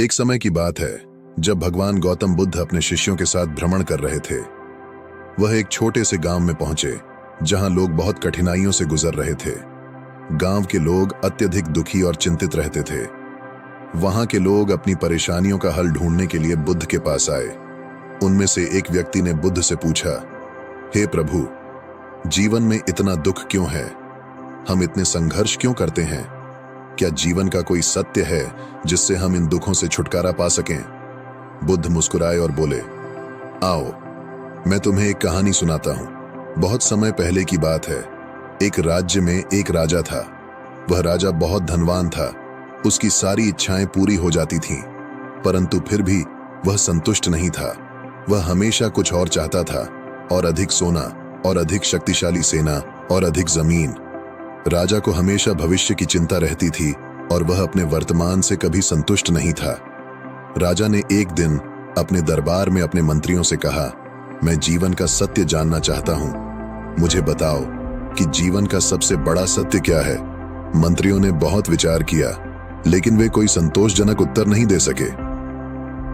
एक समय की बात है जब भगवान गौतम बुद्ध अपने शिष्यों के साथ भ्रमण कर रहे थे। वह एक छोटे से गांव में पहुंचे जहां लोग बहुत कठिनाइयों से गुजर रहे थे। गांव के लोग अत्यधिक दुखी और चिंतित रहते थे। वहां के लोग अपनी परेशानियों का हल ढूंढने के लिए बुद्ध के पास आए। उनमें से एक व्यक्ति ने बुद्ध से पूछा, हे प्रभु, जीवन में इतना दुख क्यों है? हम इतने संघर्ष क्यों करते हैं? क्या जीवन का कोई सत्य है जिससे हम इन दुखों से छुटकारा पा सकें? बुद्ध मुस्कुराए और बोले, आओ, मैं तुम्हें एक कहानी सुनाता हूं। बहुत समय पहले की बात है। एक राज्य में एक राजा था। वह राजा बहुत धनवान था। उसकी सारी इच्छाएं पूरी हो जाती थीं, परंतु फिर भी वह संतुष्ट नहीं था। वह हमेशा कुछ और चाहता था, और अधिक सोना, और अधिक शक्तिशाली सेना, और अधिक जमीन। राजा को हमेशा भविष्य की चिंता रहती थी और वह अपने वर्तमान से कभी संतुष्ट नहीं था। राजा ने एक दिन अपने दरबार में अपने मंत्रियों से कहा, मैं जीवन का सत्य जानना चाहता हूं। मुझे बताओ कि जीवन का सबसे बड़ा सत्य क्या है? मंत्रियों ने बहुत विचार किया, लेकिन वे कोई संतोषजनक उत्तर नहीं दे सके।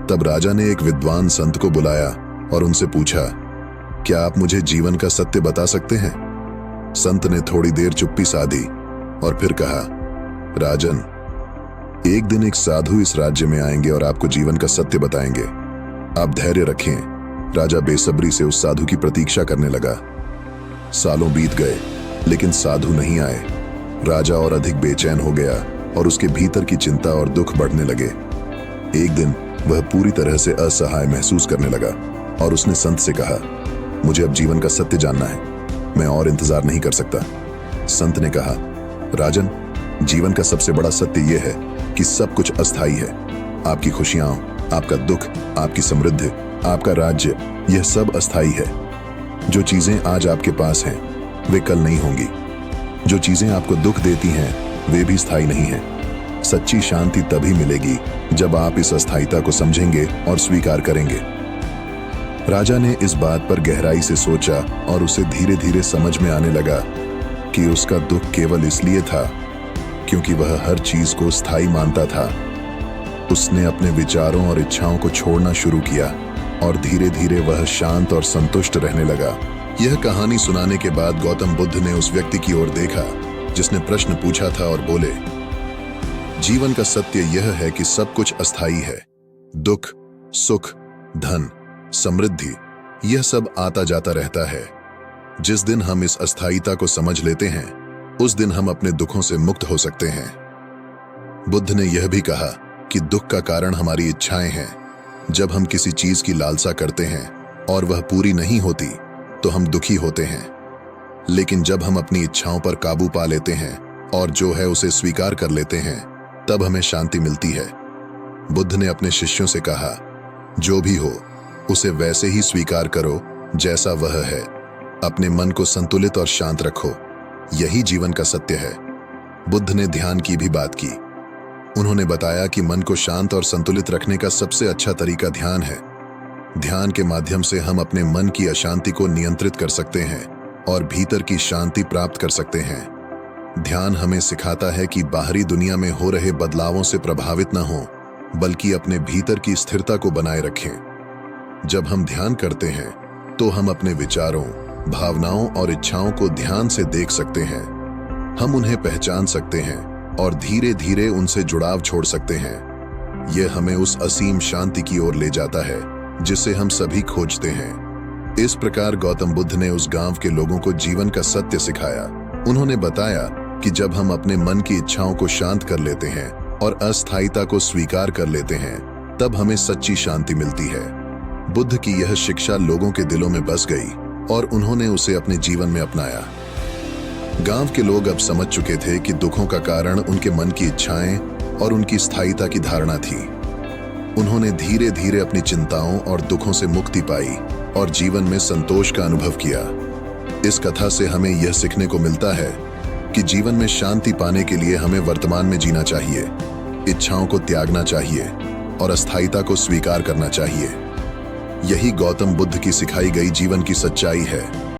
तब राजा ने एक विद्वान संत को बुलाया और उनसे पूछा, क्या आप मुझे जीवन का सत्य बता सकते हैं? संत ने थोड़ी देर चुप्पी साधी और फिर कहा, राजन, एक दिन एक साधु इस राज्य में आएंगे और आपको जीवन का सत्य बताएंगे। आप धैर्य रखें। राजा बेसब्री से उस साधु की प्रतीक्षा करने लगा। सालों बीत गए, लेकिन साधु नहीं आए। राजा और अधिक बेचैन हो गया और उसके भीतर की चिंता और दुख बढ़ने लगे। एक दिन वह पूरी तरह से असहाय महसूस करने लगा और उसने संत से कहा, मुझे अब जीवन का सत्य जानना है। मैं और इंतजार नहीं कर सकता। संत ने कहा, राजन, जीवन का सबसे बड़ा सत्य यह है कि सब कुछ अस्थायी है। आपकी खुशियां, आपका दुख, आपकी समृद्धि, आपका राज्य, यह सब अस्थायी है। जो चीजें आज आपके पास हैं, वे कल नहीं होंगी। जो चीजें आपको दुख देती हैं, वे भी स्थायी नहीं हैं। सच्ची शांति तभी मिलेगी जब आप इस अस्थायीता को समझेंगे और स्वीकार करेंगे। राजा ने इस बात पर गहराई से सोचा और उसे धीरे धीरे समझ में आने लगा कि उसका दुख केवल इसलिए था क्योंकि वह हर चीज को स्थायी मानता था। उसने अपने विचारों और इच्छाओं को छोड़ना शुरू किया और धीरे धीरे वह शांत और संतुष्ट रहने लगा। यह कहानी सुनाने के बाद गौतम बुद्ध ने उस व्यक्ति की ओर देखा जिसने प्रश्न पूछा था और बोले, जीवन का सत्य यह है कि सब कुछ अस्थायी है। दुख, सुख, धन, समृद्धि, यह सब आता जाता रहता है। जिस दिन हम इस अस्थायीता को समझ लेते हैं, उस दिन हम अपने दुखों से मुक्त हो सकते हैं। बुद्ध ने यह भी कहा कि दुख का कारण हमारी इच्छाएं हैं। जब हम किसी चीज की लालसा करते हैं और वह पूरी नहीं होती, तो हम दुखी होते हैं। लेकिन जब हम अपनी इच्छाओं पर काबू पा लेते हैं और जो है उसे स्वीकार कर लेते हैं, तब हमें शांति मिलती है। बुद्ध ने अपने शिष्यों से कहा, जो भी हो, उसे वैसे ही स्वीकार करो जैसा वह है। अपने मन को संतुलित और शांत रखो। यही जीवन का सत्य है। बुद्ध ने ध्यान की भी बात की। उन्होंने बताया कि मन को शांत और संतुलित रखने का सबसे अच्छा तरीका ध्यान है। ध्यान के माध्यम से हम अपने मन की अशांति को नियंत्रित कर सकते हैं और भीतर की शांति प्राप्त कर सकते हैं। ध्यान हमें सिखाता है कि बाहरी दुनिया में हो रहे बदलावों से प्रभावित न हो, बल्कि अपने भीतर की स्थिरता को बनाए रखें। जब हम ध्यान करते हैं तो हम अपने विचारों, भावनाओं और इच्छाओं को ध्यान से देख सकते हैं। हम उन्हें पहचान सकते हैं और धीरे धीरे उनसे जुड़ाव छोड़ सकते हैं। यह हमें उस असीम शांति की ओर ले जाता है जिसे हम सभी खोजते हैं। इस प्रकार गौतम बुद्ध ने उस गांव के लोगों को जीवन का सत्य सिखाया। उन्होंने बताया कि जब हम अपने मन की इच्छाओं को शांत कर लेते हैं और अस्थायीता को स्वीकार कर लेते हैं, तब हमें सच्ची शांति मिलती है। बुद्ध की यह शिक्षा लोगों के दिलों में बस गई और उन्होंने उसे अपने जीवन में अपनाया। गांव के लोग अब समझ चुके थे कि दुखों का कारण उनके मन की इच्छाएं और उनकी स्थायीता की धारणा थी। उन्होंने धीरे धीरे अपनी चिंताओं और दुखों से मुक्ति पाई और जीवन में संतोष का अनुभव किया। इस कथा से हमें यह सीखने को मिलता है कि जीवन में शांति पाने के लिए हमें वर्तमान में जीना चाहिए, इच्छाओं को त्यागना चाहिए और अस्थायीता को स्वीकार करना चाहिए। यही गौतम बुद्ध की सिखाई गई जीवन की सच्चाई है।